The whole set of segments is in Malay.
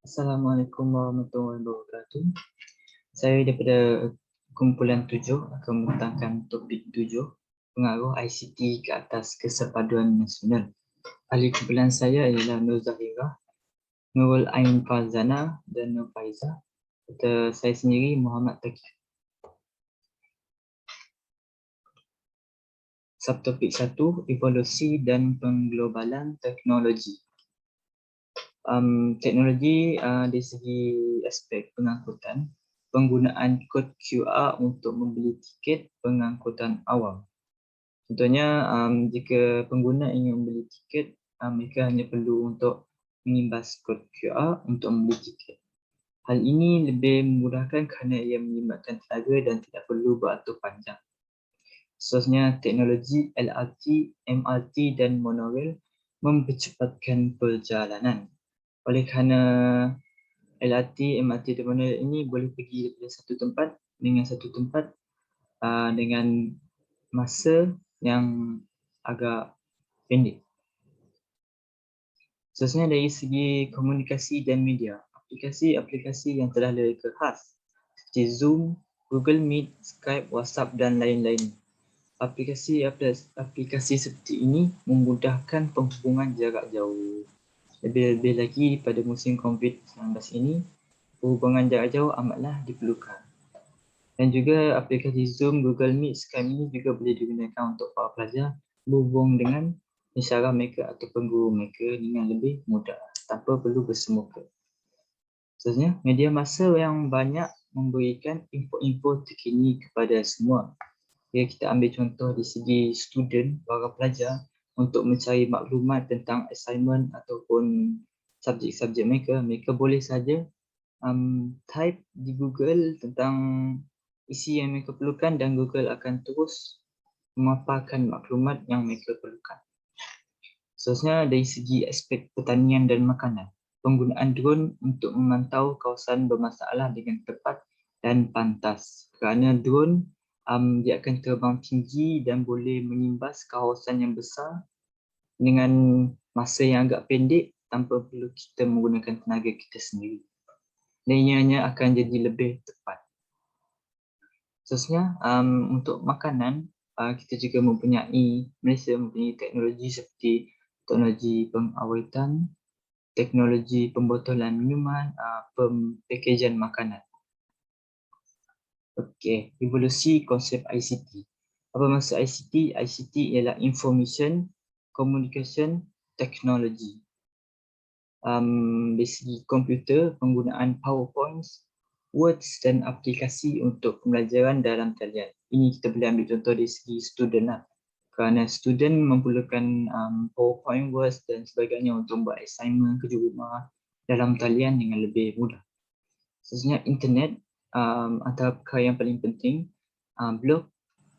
Assalamualaikum warahmatullahi wabarakatuh. Saya daripada kumpulan 7 akan membentangkan topik 7, pengaruh ICT ke atas kesepaduan nasional. Ahli kumpulan saya ialah Nur Zahira, Nurul Ain Farzana dan Nur Faiza. Serta saya sendiri Muhammad Taqi. Subtopik 1, evolusi dan pengglobalan teknologi. Teknologi dari segi aspek pengangkutan, penggunaan kod QR untuk membeli tiket pengangkutan awam. Contohnya, jika pengguna ingin membeli tiket, mereka hanya perlu untuk mengimbas kod QR untuk membeli tiket. Hal ini lebih memudahkan kerana ia melibatkan tenaga dan tidak perlu beratur panjang. Seterusnya, teknologi LRT, MRT dan monorail mempercepatkan perjalanan. Oleh kerana LRT, MRT dan monorail ini boleh pergi daripada satu tempat dengan satu tempat dengan masa yang agak pendek. Seterusnya, dari segi komunikasi dan media, aplikasi-aplikasi yang telah direka khas seperti Zoom, Google Meet, Skype, WhatsApp dan lain-lain. Aplikasi seperti ini memudahkan penghubungan jarak jauh. Lebih-lebih lagi pada musim COVID-19 ini, penghubungan jarak jauh amatlah diperlukan. Dan juga aplikasi Zoom, Google Meet, Skype ini juga boleh digunakan untuk para pelajar berhubung dengan pensyarah mereka ataupun guru mereka dengan lebih mudah tanpa perlu bersemuka. Seterusnya, media massa yang banyak memberikan info-info terkini kepada semua. Jika kita ambil contoh di segi student, para pelajar, untuk mencari maklumat tentang assignment ataupun subjek-subjek mereka, mereka boleh saja type di Google tentang isi yang mereka perlukan dan Google akan terus memaparkan maklumat yang mereka perlukan. Seterusnya, dari segi aspek pertanian dan makanan, penggunaan drone untuk memantau kawasan bermasalah dengan tepat dan pantas. Kerana drone dia akan terbang tinggi dan boleh mengimbas kawasan yang besar dengan masa yang agak pendek tanpa perlu kita menggunakan tenaga kita sendiri. Dan ianya akan jadi lebih tepat. Seterusnya, untuk makanan, kita juga Malaysia mempunyai teknologi seperti teknologi pengawetan, teknologi pembotolan minuman, pembekajan makanan. Okey, evolusi konsep ICT. Apa maksud ICT? ICT ialah Information Communication Technology. Dari segi komputer, penggunaan PowerPoint, Words dan aplikasi untuk pembelajaran dalam talian. Ini kita boleh ambil contoh dari segi student lah. Kerana student memerlukan PowerPoint, Words dan sebagainya untuk buat assignment, kerja rumah dalam talian dengan lebih mudah. Seterusnya, internet antara perkara yang paling penting, blog,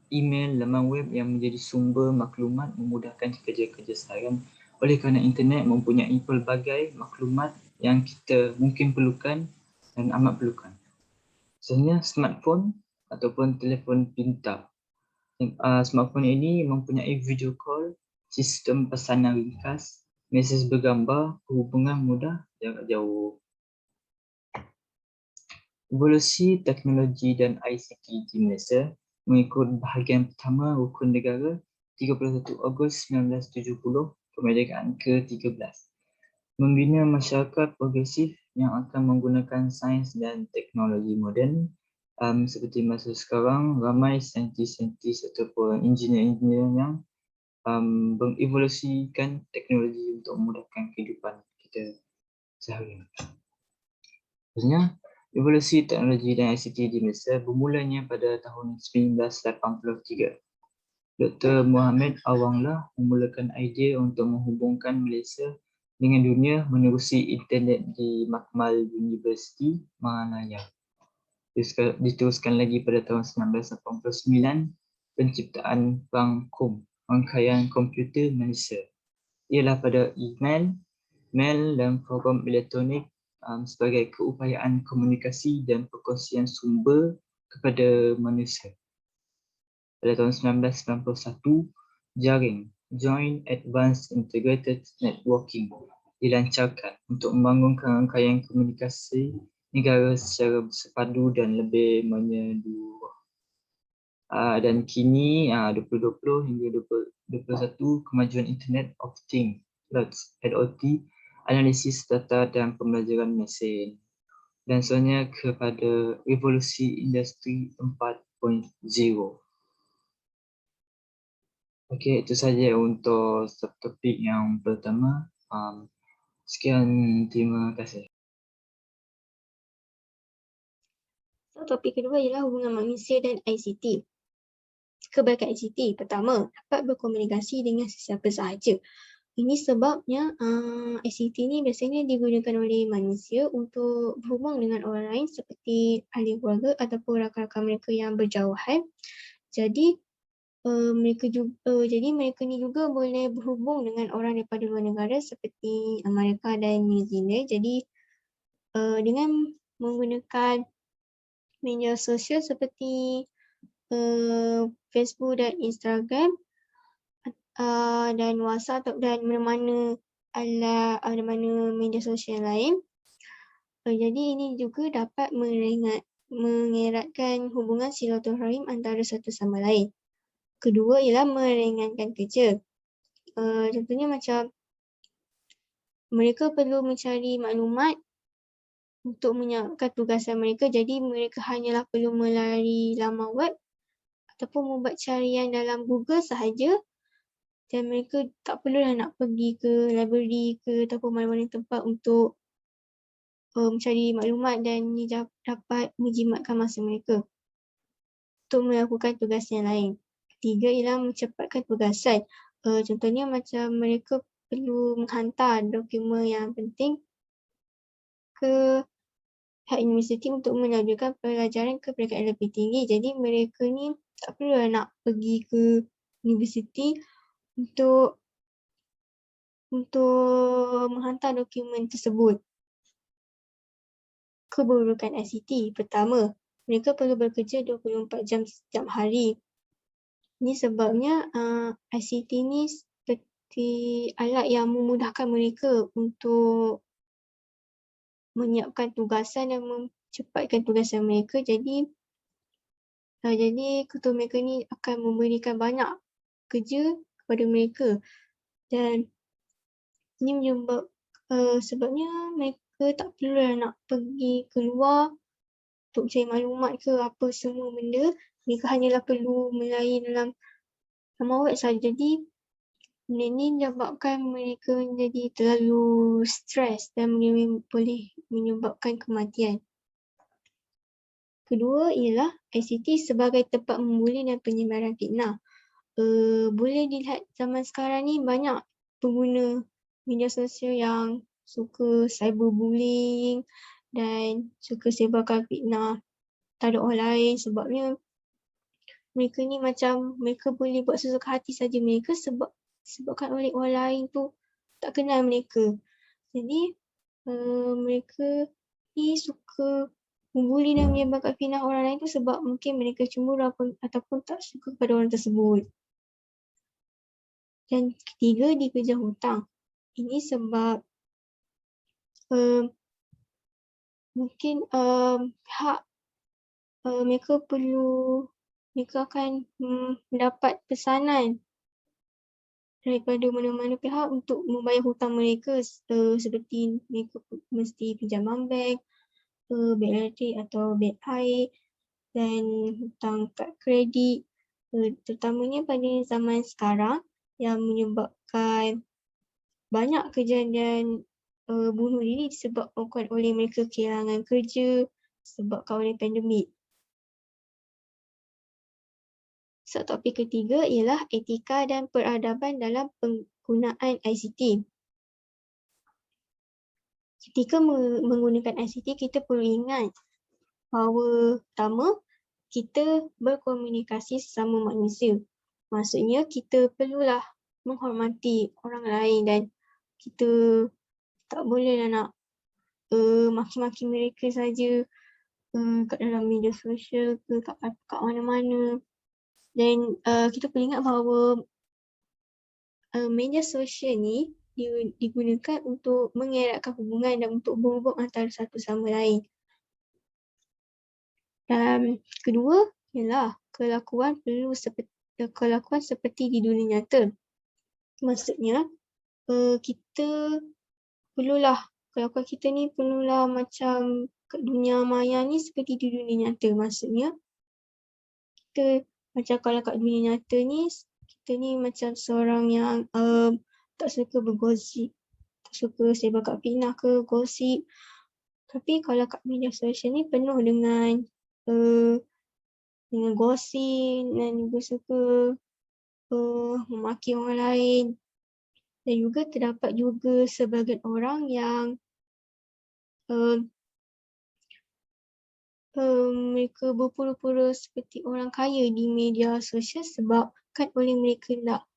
email, laman web yang menjadi sumber maklumat memudahkan kerja-kerja seharian. Oleh kerana internet mempunyai pelbagai maklumat yang kita mungkin perlukan dan amat perlukan. Sebenarnya smartphone ataupun telefon pintar. Smartphone ini mempunyai video call, sistem pesanan ringkas, mesej bergambar, hubungan mudah jarak jauh. Evolusi teknologi dan ICT di Malaysia mengikut bahagian pertama Rukun Negara 31 Ogos 1970, kemerdekaan ke-13. Membina masyarakat progresif yang akan menggunakan sains dan teknologi moden. Seperti masa sekarang, ramai saintis-saintis ataupun engineer-engineer yang mengevolusikan teknologi untuk memudahkan kehidupan kita seharian. Sebenarnya, evolusi teknologi dan ICT di Malaysia bermulanya pada tahun 1983. Dr. Mohamed Awanglah memulakan idea untuk menghubungkan Malaysia dengan dunia menerusi internet di Makmal University, Malaya. Diteruskan lagi pada tahun 1989, penciptaan Rangkom, Rangkaian Komputer Malaysia. Ialah pada email, mail dan program elektronik sebagai keupayaan komunikasi dan perkongsian sumber kepada manusia. Pada tahun 1991, jaring, Joint Advanced Integrated Networking, dilancarkan untuk membangunkan rangkaian komunikasi negara secara bersepadu dan lebih menyeluruh. Dan kini 2020 hingga 2021, kemajuan Internet of Things (IoT), analisis data dan pembelajaran mesin, dan seterusnya kepada revolusi industri 4.0. Okey, itu saja untuk subtopik yang pertama. Sekian, terima kasih. Topik kedua ialah hubungan manusia dan ICT. Kebaikan ICT. Pertama, dapat berkomunikasi dengan sesiapa sahaja. Ini sebabnya ICT ni biasanya digunakan oleh manusia untuk berhubung dengan orang lain seperti ahli keluarga ataupun rakan-rakan mereka yang berjauhan. Jadi mereka ni juga boleh berhubung dengan orang daripada luar negara seperti Amerika dan New Zealand. Jadi dengan menggunakan media sosial seperti Facebook dan Instagram dan WhatsApp dan mana-mana media sosial lain. Jadi ini juga dapat mengeratkan hubungan silaturahim antara satu sama lain. Kedua ialah meringankan kerja. Contohnya macam mereka perlu mencari maklumat untuk menyiapkan tugasan mereka, jadi mereka hanyalah perlu melalui laman web ataupun membuat carian dalam Google sahaja, dan mereka tak perlulah nak pergi ke library ke ataupun mana-mana tempat untuk mencari maklumat, dan ini dapat menjimatkan masa mereka untuk melakukan tugas yang lain. Ketiga ialah mencepatkan tugasan. Contohnya macam mereka perlu menghantar dokumen yang penting ke pihak universiti untuk melanjutkan pelajaran ke peringkat yang lebih tinggi. Jadi mereka ni tak perlu nak pergi ke universiti untuk menghantar dokumen tersebut. Keburukan ICT. Pertama, mereka perlu bekerja 24 jam setiap hari. Ini sebabnya ICT ni seperti alat yang memudahkan mereka untuk menyiapkan tugasan dan mencepatkan tugasan mereka. Jadi ketua mereka ni akan memberikan banyak kerja kepada mereka, dan ini menyebab sebabnya mereka tak perlu nak pergi keluar untuk cari maklumat ke apa semua benda. Mereka hanyalah perlu melayani dalam laman web sahaja. Jadi benda ni menyebabkan mereka menjadi terlalu stres dan boleh menyebabkan kematian. Kedua ialah ICT sebagai tempat membuli dan penyebaran fitnah. Boleh dilihat zaman sekarang ni banyak pengguna media sosial yang suka cyberbullying dan suka sebarkan fitnah terhadap orang lain, sebabnya mereka ni macam mereka boleh buat sesuka hati saja mereka sebabkan oleh orang lain tu tak kenal mereka. Jadi mereka ni suka membuli dan menyebarkan fitnah orang lain tu sebab mungkin mereka cemburu ataupun tak suka kepada orang tersebut. Dan ketiga, dikejar hutang. Ini sebab mungkin pihak mereka akan mendapat pesanan daripada mana-mana pihak untuk membayar hutang mereka, seperti mereka mesti pinjaman bank, bil elektrik atau bil air, dan hutang kad kredit, terutamanya pada zaman sekarang yang menyebabkan banyak kejadian bunuh diri disebabkan oleh mereka kehilangan kerja disebabkan oleh pandemik. Subtopik ketiga ialah etika dan peradaban dalam penggunaan ICT. Ketika menggunakan ICT, kita perlu ingat bahawa pertama, kita berkomunikasi sesama manusia. Maksudnya kita perlulah menghormati orang lain dan kita tak bolehlah nak maki-maki mereka saja kat dalam media sosial ke kat mana-mana. Dan kita perlu ingat bahawa media sosial ni digunakan untuk mengeratkan hubungan dan untuk berhubung antara satu sama lain. Dan kedua ialah kelakuan seperti di dunia nyata. Maksudnya kita perlulah kelakuan kita ni perlulah macam kat dunia maya ni seperti di dunia nyata. Maksudnya kita macam kalau kat dunia nyata ni kita ni macam seorang yang tak suka bergosip, tak suka sebarkan fitnah ke gosip. Tapi kalau kat media sosial ni penuh dengan gosip dan juga suka memaki orang lain. Dan juga terdapat juga sebahagian orang yang mereka berpura-pura seperti orang kaya di media sosial sebabkan oleh mereka nak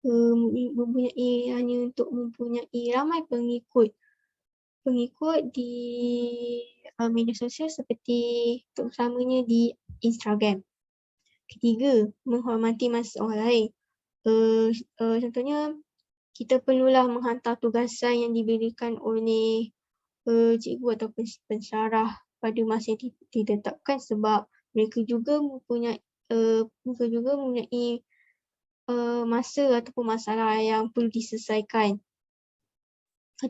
mempunyai hanya untuk mempunyai ramai pengikut di media sosial seperti terutamanya di Instagram. Ketiga, menghormati masa orang lain. Contohnya kita perlulah menghantar tugasan yang diberikan oleh cikgu atau pensyarah pada masa yang ditetapkan sebab mereka juga mempunyai masa ataupun masalah yang perlu diselesaikan.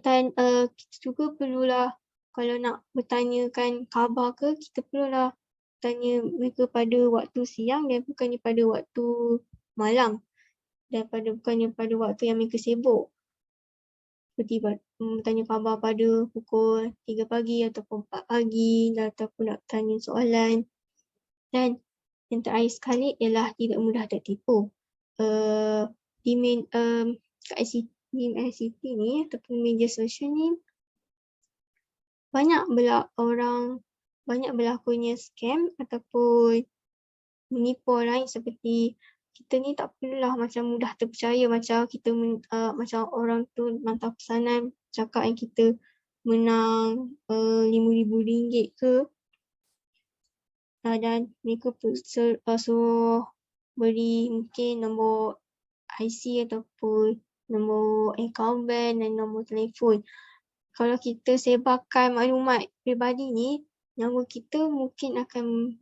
Dan kita juga perlulah kalau nak bertanyakan khabar ke, kita perlulah tanya mereka pada waktu siang dan bukannya pada waktu malam dan bukannya pada waktu yang mereka sibuk. Seperti tanya khabar pada pukul 3 pagi ataupun 4 pagi ataupun nak tanya soalan. Dan yang terakhir sekali ialah tidak mudah tertipu. Kat ICT ni ataupun media sosial ni banyak berlakunya scam ataupun menipu orang lain seperti kita ni tak perlulah macam mudah terpercaya macam kita macam orang tu hantar pesanan cakap yang kita menang RM5,000 ke dan mereka suruh beri mungkin nombor IC ataupun nombor akaun bank dan nombor telefon. Kalau kita sebarkan maklumat peribadi ni, nyawa kita mungkin akan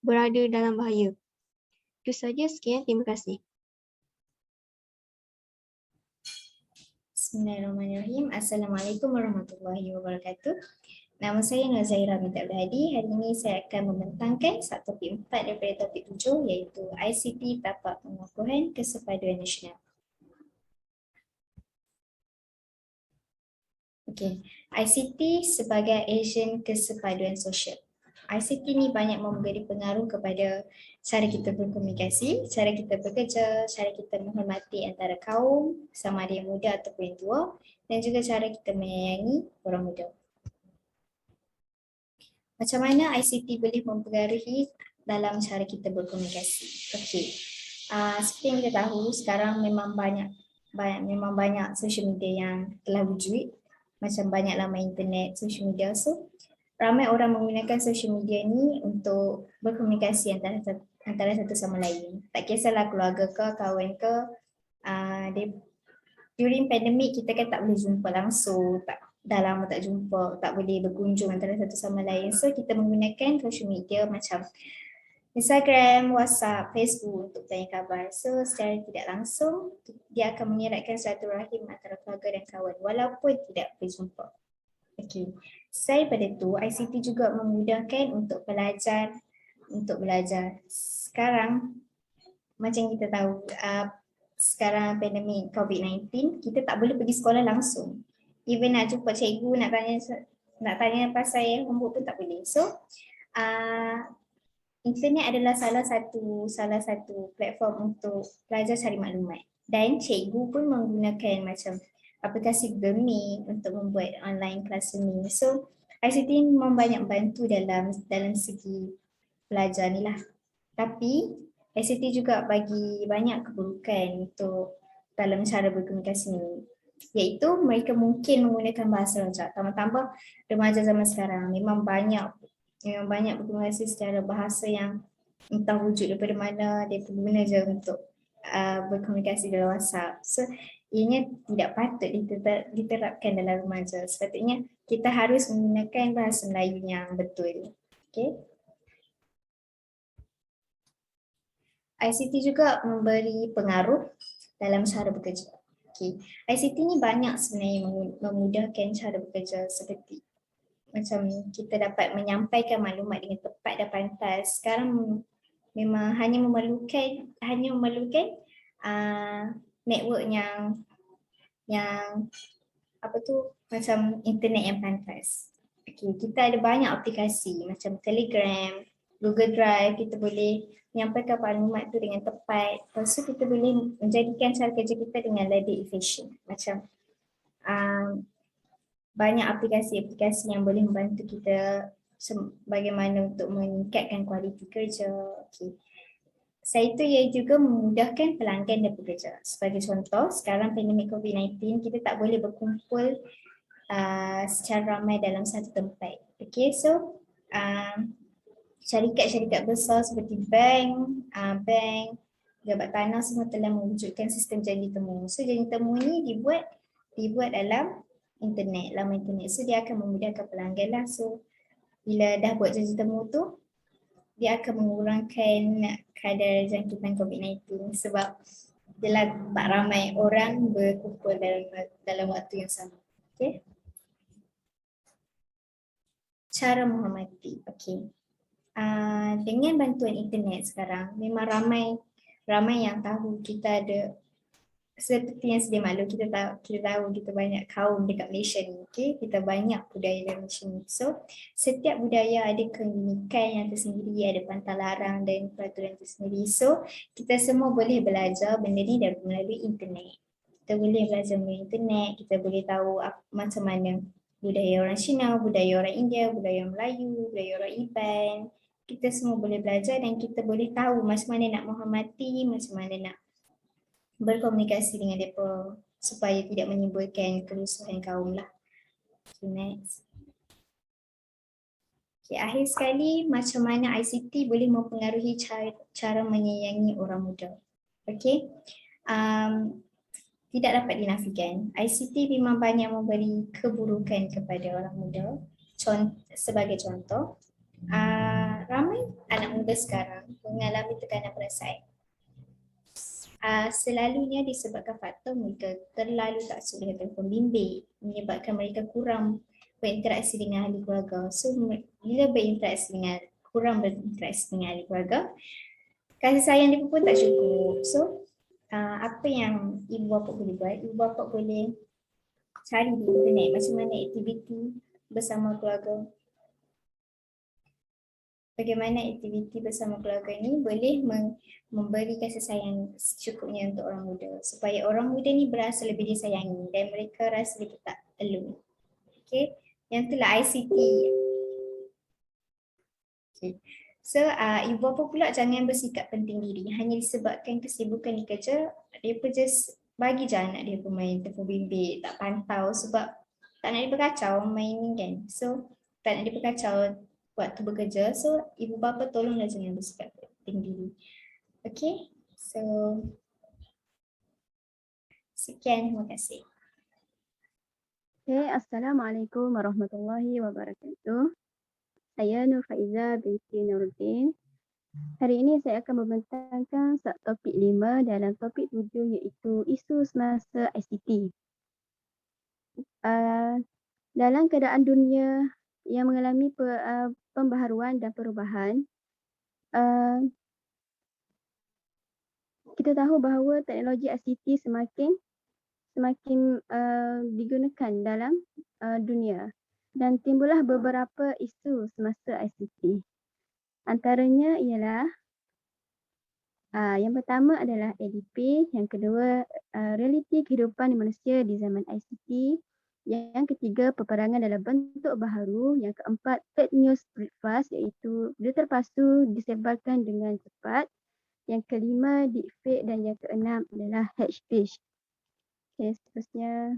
berada dalam bahaya. Itu saja, sekian, terima kasih. Bismillahirrahmanirrahim. Assalamualaikum warahmatullahi wabarakatuh. Nama saya Nazairah binti Abdul Hadi. Hari ini saya akan membentangkan topik 4 daripada topik 7 iaitu ICT Tapak Pengukuhan Kesepaduan Nasional. Okey, ICT sebagai ejen kesepaduan sosial. ICT ni banyak memberi pengaruh kepada cara kita berkomunikasi, cara kita bekerja, cara kita menghormati antara kaum, sama ada yang muda ataupun yang tua, dan juga cara kita menyayangi orang muda. Macam mana ICT boleh mempengaruhi dalam cara kita berkomunikasi? Okey, seperti yang kita tahu sekarang memang banyak social media yang telah wujud, macam banyak laman internet, social media. So ramai orang menggunakan social media ni untuk berkomunikasi antara satu sama lain. Tak kisahlah keluarga ke, kawan ke. During pandemik kita kan tak boleh jumpa langsung, dah lama tak jumpa, tak boleh berkunjung antara satu sama lain. So kita menggunakan social media macam Instagram, WhatsApp, Facebook untuk tanya khabar. So secara tidak langsung dia akan mengeratkan silaturahim antara keluarga dan kawan walaupun tidak berjumpa. Okey. Selain pada itu, ICT juga memudahkan untuk belajar. Sekarang macam kita tahu, sekarang pandemik COVID-19, kita tak boleh pergi sekolah langsung. Even nak jumpa cikgu, nak tanya pasal homework pun tak boleh. So, internet adalah salah satu platform untuk pelajar cari maklumat. Dan cikgu pun menggunakan macam aplikasi Google Meet untuk membuat online classroom ni. So, ICT membanyak bantu dalam segi pelajar ni lah. Tapi, ICT juga bagi banyak keburukan untuk dalam cara berkomunikasi ni. Iaitu mereka mungkin menggunakan bahasa rojak. Tambah-tambah remaja zaman sekarang memang banyak berkomunikasi secara bahasa yang entah wujud daripada mana, dia guna je untuk berkomunikasi dalam WhatsApp. So, ianya tidak patut diterapkan dalam remaja. Sepatutnya kita harus menggunakan bahasa Melayu yang betul. Okay. ICT juga memberi pengaruh dalam cara bekerja. Okay. ICT ni banyak sebenarnya memudahkan cara bekerja, seperti macam kita dapat menyampaikan maklumat dengan tepat dan pantas. Sekarang memang hanya memerlukan network yang apa tu, macam internet yang pantas. Okay, kita ada banyak aplikasi macam Telegram, Google Drive, kita boleh menyampaikan maklumat tu dengan tepat. Lepas tu kita boleh menjadikan cara kerja kita dengan lebih efisien. Macam banyak aplikasi-aplikasi yang boleh membantu kita bagaimana untuk meningkatkan kualiti kerja. Okay. Selain itu, ia juga memudahkan pelanggan dan pekerja. Sebagai contoh, sekarang pandemik COVID-19, kita tak boleh berkumpul secara ramai dalam satu tempat. Okay, so syarikat-syarikat besar seperti bank, jabat tanah semua telah mewujudkan sistem janji temu. So janji temu ni dibuat dalam internet, laman internet. So dia akan memudahkan pelanggan lah. So bila dah buat janji temu tu, dia akan mengurangkan kadar jangkitan COVID-19 sebab dia tak ramai orang berkumpul dalam waktu yang sama. Okay. Cara menghormati. Okay. Dengan bantuan internet sekarang, memang ramai yang tahu kita ada, seperti yang sedia maklum, kita tahu kita banyak kaum dekat Malaysia ni, okay? Kita banyak budaya dalam Malaysia ni. So, setiap budaya ada keunikan yang tersendiri, ada pantang-larang dan peraturan tersendiri. So, kita semua boleh belajar benda ni melalui internet. Kita boleh belajar melalui internet, kita boleh tahu macam mana budaya orang Cina, budaya orang India, budaya Melayu, budaya orang Iban. Kita semua boleh belajar dan kita boleh tahu macam mana nak menghormati, macam mana nak berkomunikasi dengan mereka supaya tidak menimbulkan kerusuhan kaum lah. Okay, next. Okay, akhir sekali, macam mana ICT boleh mempengaruhi cara menyayangi orang muda. Okay, tidak dapat dinafikan. ICT memang banyak memberi keburukan kepada orang muda. Sebagai contoh, ramai anak muda sekarang mengalami tekanan perasaan. Selalunya disebabkan faktor mereka terlalu taksub dengan telefon bimbit, menyebabkan mereka kurang berinteraksi dengan ahli keluarga. So bila kurang berinteraksi dengan ahli keluarga, kasih sayang dia pun tak cukup. So apa yang ibu bapa boleh buat? Ibu bapa boleh cari di internet macam mana aktiviti bersama keluarga. Bagaimana aktiviti bersama keluarga ini boleh memberi kasih sayang secukupnya untuk orang muda, supaya orang muda ni berasa lebih disayangi dan mereka rasa lebih tak alone. Okay, yang itulah ICT. Okay. So ibu bapa pula jangan bersikap penting diri hanya disebabkan kesibukan di kerja. Dia pun just bagi je anak dia bermain telefon bimbit, tak pantau sebab tak nak dia berkacau main ni kan. So tak nak dia berkacau waktu bekerja. So ibu bapa tolonglah jangan bersikap penting diri. Okay, so sekian, terima kasih. Okay, Assalamualaikum warahmatullahi wabarakatuh. Saya Nur Faiza binti Nuruddin. Hari ini saya akan membentangkan topik 5 dalam topik 7 iaitu isu semasa ICT. Dalam keadaan dunia yang mengalami pembaharuan dan perubahan, kita tahu bahawa teknologi ICT semakin digunakan dalam dunia dan timbullah beberapa isu semasa ICT. Antaranya ialah yang pertama adalah ADP, yang kedua realiti kehidupan manusia di zaman ICT, yang ketiga peperangan dalam bentuk baharu, yang keempat fake news spread fast iaitu dia terpasu disebarkan dengan cepat, yang kelima deepfake dan yang keenam adalah hate speech. Okay, seterusnya.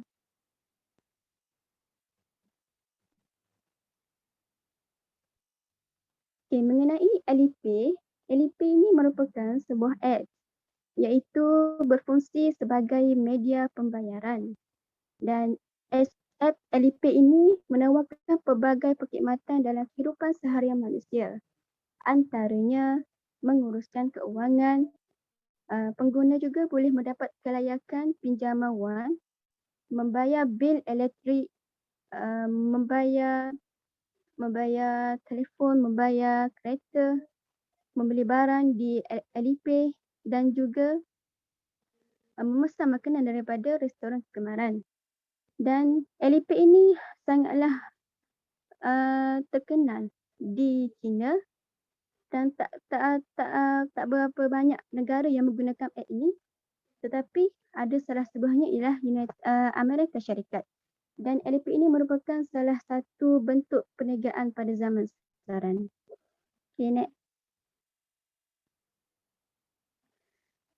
Okay, mengenai LEP ini merupakan sebuah apps iaitu berfungsi sebagai media pembayaran. Dan app Alipay ini menawarkan pelbagai perkhidmatan dalam kehidupan seharian manusia. Antaranya menguruskan keuangan, pengguna juga boleh mendapat kelayakan pinjaman wang, membayar bil elektrik, membayar telefon, membayar kereta, membeli barang di Alipay dan juga memesan makanan daripada restoran kegemaran. Dan Alipay ini sangatlah terkenal di China dan tak berapa banyak negara yang menggunakan app ini, tetapi ada salah sebuahnya ialah Amerika Syarikat. Dan Alipay ini merupakan salah satu bentuk perniagaan pada zaman sekarang. Okay, next.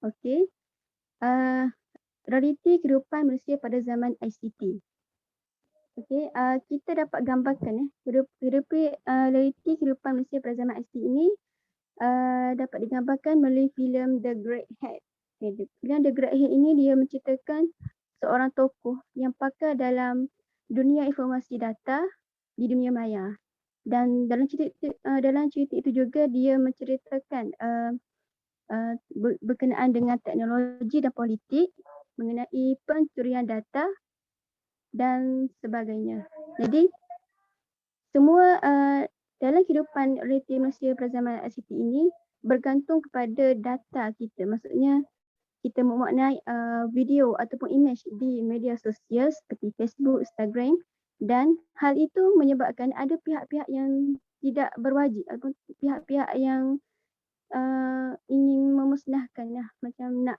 Okay. Realiti kehidupan manusia pada zaman ICT. Okay, kita dapat gambarkan realiti kehidupan manusia pada zaman ICT ini dapat digambarkan melalui filem The Great Hack. Filem The Great Hack ini dia menceritakan seorang tokoh yang pakar dalam dunia informasi data di dunia maya. Dan dalam cerita itu juga dia menceritakan berkenaan dengan teknologi dan politik, mengenai pencurian data dan sebagainya. Jadi semua dalam kehidupan realiti manusia pada zaman ICT ini bergantung kepada data kita. Maksudnya kita memaknai video ataupun imej di media sosial seperti Facebook, Instagram, dan hal itu menyebabkan ada pihak-pihak yang tidak berwajib ataupun pihak-pihak yang ingin memusnahkan macam nak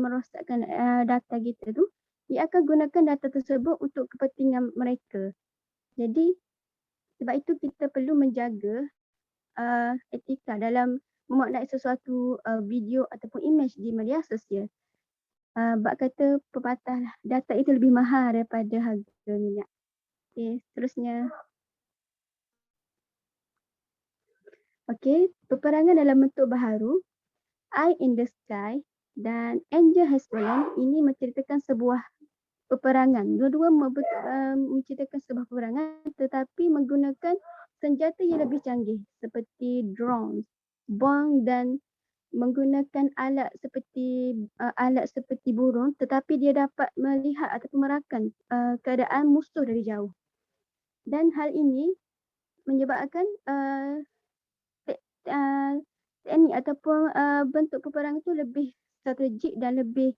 merosakkan data kita tu, dia akan gunakan data tersebut untuk kepentingan mereka. Jadi sebab itu kita perlu menjaga etika dalam memaknai sesuatu video ataupun imej di media sosial. Bak kata pepatah lah, data itu lebih mahal daripada harga minyak. Okay, seterusnya. Okay, peperangan dalam bentuk baharu, Eye in the Sky dan Angel Has Fallen ini menceritakan sebuah peperangan. Dua-dua menceritakan sebuah peperangan tetapi menggunakan senjata yang lebih canggih seperti drone, bom dan menggunakan alat seperti burung, tetapi dia dapat melihat ataupun merakan keadaan musuh dari jauh. Dan hal ini menyebabkan teknik ataupun bentuk peperangan itu lebih strategik dan lebih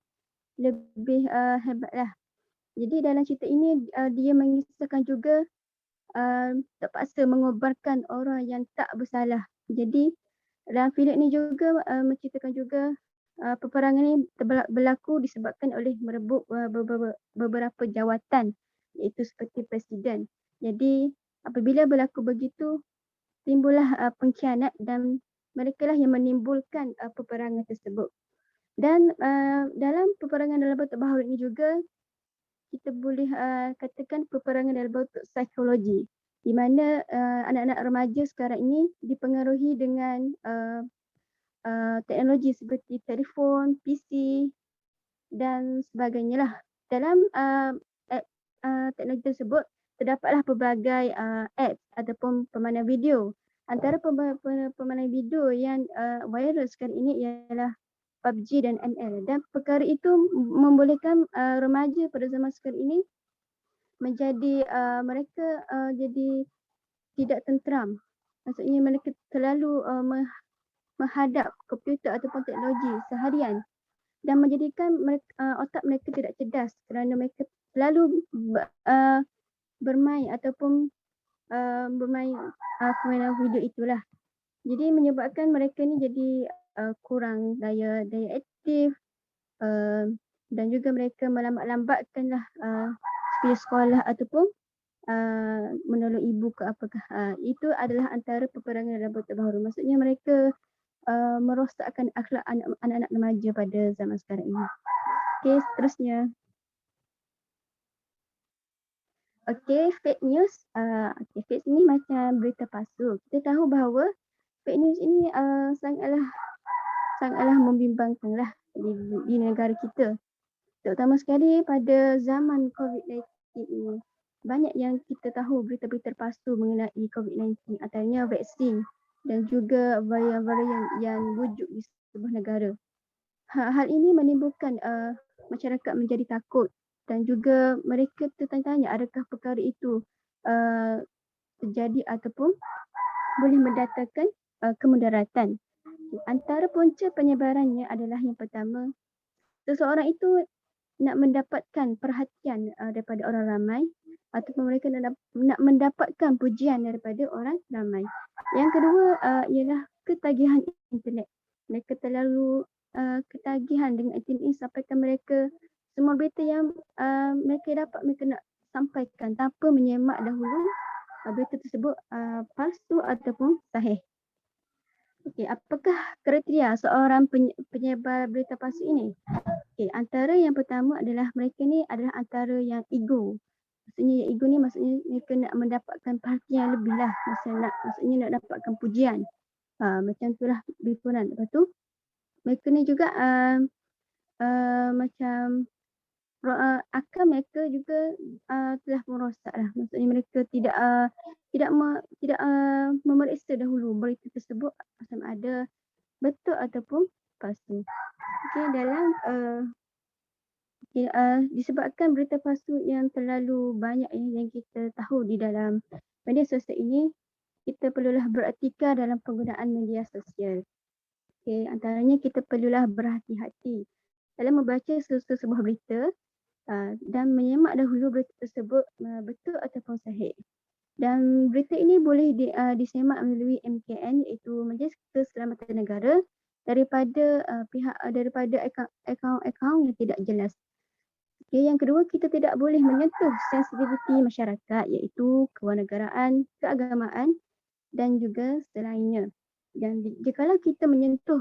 hebatlah. Jadi dalam cerita ini dia mengisahkan juga terpaksa mengorbankan orang yang tak bersalah. Jadi dalam filem ini juga menceritakan juga peperangan ini berlaku disebabkan oleh merebut beberapa jawatan, iaitu seperti presiden. Jadi apabila berlaku begitu, timbullah pengkhianat dan mereka lah yang menimbulkan peperangan tersebut. Dan dalam peperangan dalam bentuk baharu ini juga kita boleh katakan peperangan dalam bentuk psikologi, di mana anak-anak remaja sekarang ini dipengaruhi dengan teknologi seperti telefon, PC dan sebagainya lah. Dalam teknologi tersebut terdapatlah pelbagai apps ataupun permainan video. Antara permainan video yang viral sekarang ini ialah PUBG dan ML, dan perkara itu membolehkan remaja pada zaman sekarang ini menjadi mereka jadi tidak tenteram. Maksudnya mereka terlalu menghadap komputer ataupun teknologi seharian dan menjadikan otak mereka tidak cerdas kerana mereka selalu bermain ataupun bermain permainan video itulah. Jadi menyebabkan mereka ni jadi kurang daya aktif dan juga mereka melambat-lambatkanlah pergi sekolah ataupun menolong ibu ke apakah. Itu adalah antara peperangan dalam bentuk baharu. Maksudnya mereka merosakkan akhlak anak-anak remaja pada zaman sekarang ini. Okey, seterusnya. Okey, fake news. Fake news ni macam berita palsu. Kita tahu bahawa fake news ini sangatlah sangatlah membimbangkanlah di negara kita. Terutama sekali pada zaman COVID-19 ini. Banyak yang kita tahu berita-berita terpasu mengenai COVID-19, antaranya vaksin dan juga varian-varian yang wujud di sebuah negara. Hal ini menimbulkan masyarakat menjadi takut dan juga mereka tertanya-tanya adakah perkara itu terjadi ataupun boleh mendatangkan kemudaratan. Antara punca penyebarannya adalah yang pertama, seseorang itu nak mendapatkan perhatian daripada orang ramai ataupun mereka nak mendapatkan pujian daripada orang ramai. Yang kedua ialah ketagihan internet. Mereka terlalu ketagihan dengan internet sampaikan mereka semua berita yang mereka dapat mereka nak sampaikan tanpa menyemak dahulu berita tersebut palsu ataupun sahih. Okey, apakah kriteria seorang penyebar berita palsu ini? Okey, antara yang pertama adalah mereka ni adalah antara yang ego. Maksudnya ego ni maksudnya mereka nak mendapatkan perhatian lebih lah. Maksudnya nak dapatkan pujian. Macam itulah bipunan. Lepas tu mereka ni juga macam akal mereka juga telah merosak lah. Maksudnya mereka tidak memeriksa dahulu berita tersebut sama ada betul ataupun palsu. Okey, dalam disebabkan berita palsu yang terlalu banyak yang kita tahu di dalam media sosial ini, kita perlulah beretika dalam penggunaan media sosial. Okey, antaranya kita perlulah berhati-hati dalam membaca sebuah berita dan menyemak dahulu berita tersebut betul ataupun sahih. Dan berita ini boleh disemak melalui MKN iaitu Majlis Keselamatan Negara daripada akaun-akaun yang tidak jelas. Okay, yang kedua, kita tidak boleh menyentuh sensitiviti masyarakat iaitu kewarganegaraan, keagamaan dan juga selainnya. Dan jikalau kita menyentuh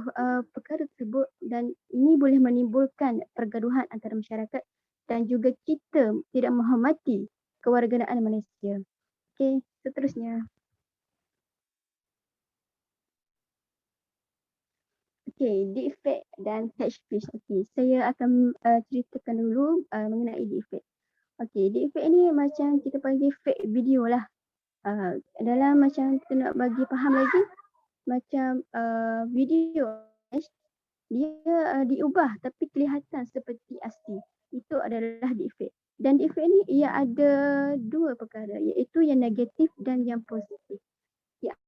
perkara tersebut dan ini boleh menimbulkan pergaduhan antara masyarakat dan juga kita tidak menghormati kewarganegaraan Malaysia. Okey, seterusnya. Okey, deepfake dan hate speech. Okey, saya akan ceritakan dulu mengenai deepfake. Okey, deepfake ni macam kita panggil fake video lah. Dalam macam kita nak bagi faham lagi, macam video dia diubah tapi kelihatan seperti asli. Itu adalah deepfake. Dan deepfake ni ia ada dua perkara iaitu yang negatif dan yang positif.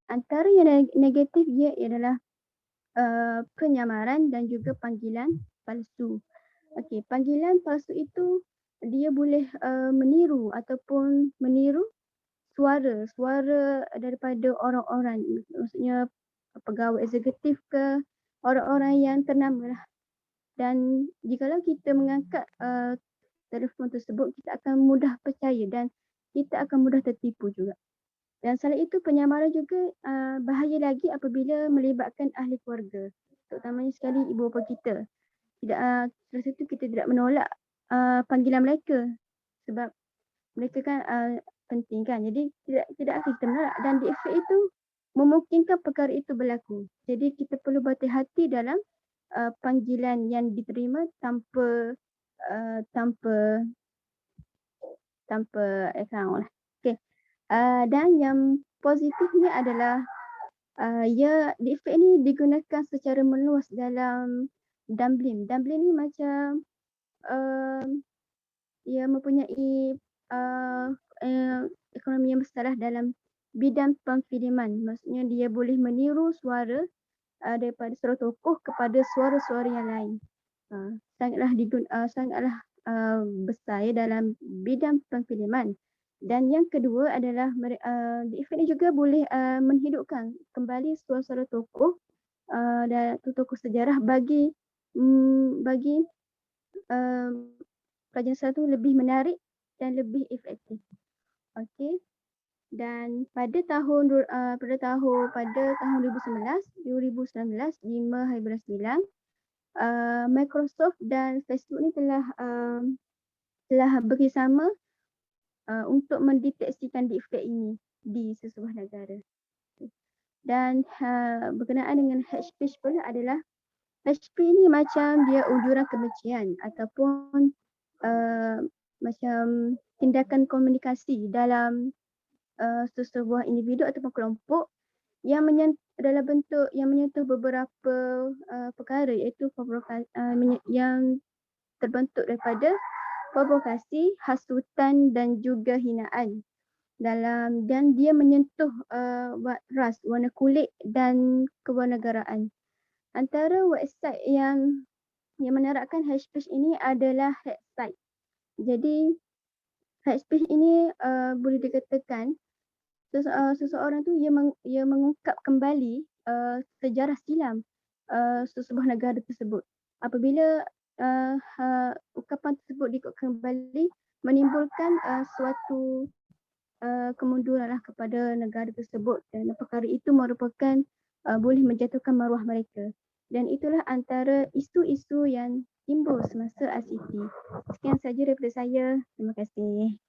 Antara yang negatif ia adalah penyamaran dan juga panggilan palsu. Okey, panggilan palsu itu dia boleh meniru ataupun meniru suara daripada orang-orang, maksudnya pegawai eksekutif ke orang-orang yang ternama lah. Dan jikalau kita mengangkat telefon tersebut, kita akan mudah percaya dan kita akan mudah tertipu juga. Dan selain itu penyamaran juga bahaya lagi apabila melibatkan ahli keluarga, terutamanya sekali ibu bapa kita. Setelah itu kita tidak menolak panggilan mereka sebab mereka kan penting kan. Jadi tidak akan kita menolak dan deepfake itu memungkinkan perkara itu berlaku. Jadi kita perlu berhati-hati dalam panggilan yang diterima tanpa akaun lah. Okay. Dan yang positifnya adalah deepfake ni digunakan secara meluas dalam dumpling. Dumpling ni macam ia mempunyai ekonomi yang besar dalam bidang pemfilman. Maksudnya dia boleh meniru suara daripada suara tokoh kepada suara-suara yang lain. Sangatlah besar dalam bidang pemfilman. Dan yang kedua adalah deepfake ni juga boleh menghidupkan kembali suara-suara tokoh dan tokoh sejarah bagi pelajaran satu lebih menarik dan lebih efektif. Okey. Dan pada tahun 2019, 5 hari bulan 9, Microsoft dan Facebook ni telah bekerjasama untuk mendeteksikan deepfake ini di sesebuah negara. Dan berkenaan dengan hate speech pula adalah HP ni macam dia ujuran kebencian ataupun macam tindakan komunikasi dalam sesebuah individu ataupun kelompok yang dalam bentuk yang menyentuh beberapa perkara, iaitu yang terbentuk daripada provokasi, hasutan dan juga hinaan dan dia menyentuh ras, warna kulit dan kewarganegaraan. Antara website yang menerapkan hate speech ini adalah hate site. Jadi hate speech ini boleh dikatakan seseorang tu ia mengungkap kembali sejarah silam sesebuah negara tersebut. Apabila ukapan tersebut diikutkan kembali, menimbulkan suatu kemunduran kepada negara tersebut, dan perkara itu merupakan boleh menjatuhkan maruah mereka. Dan itulah antara isu-isu yang timbul semasa ICT. Sekian saja daripada saya. Terima kasih.